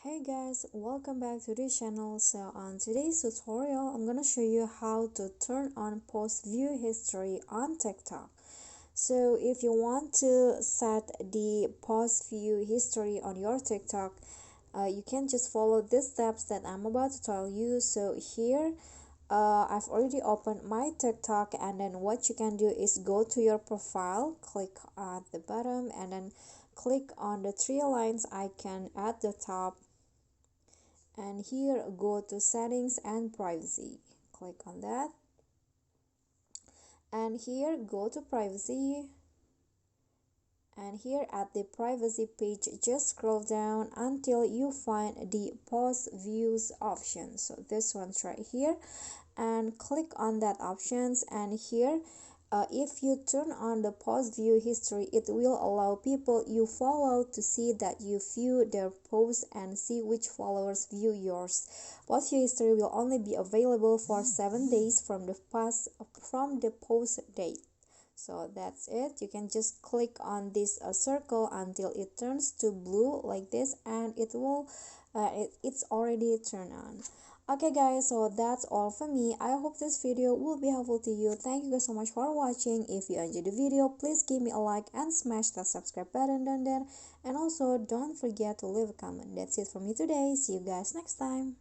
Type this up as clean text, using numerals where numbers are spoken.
Hey guys, welcome back to the channel. So on today's tutorial, I'm gonna show you how to turn on post view history on TikTok. So if you want to set the post view history on your TikTok, you can just follow these steps that I'm about to tell you. So here, I've already opened my TikTok, and then what you can do is go to your profile, click at the bottom, and then click on the three lines icon at the top, and here go to settings and privacy, click on that, and here go to privacy, and here at the privacy page just scroll down until you find the post views option. So this one's right here, and click on that options, and here if you turn on the post view history, it will allow people you follow to see that you view their posts and see which followers view yours. Post view history will only be available for 7 days from the post date. So that's it. You can just click on this circle until it turns to blue like this, and it's already turned on. Okay guys, so that's all for me. I hope this video will be helpful to you. Thank you guys so much for watching. If you enjoyed the video, please give me a like and smash that subscribe button down there, and also don't forget to leave a comment. That's it for me today. See you guys next time.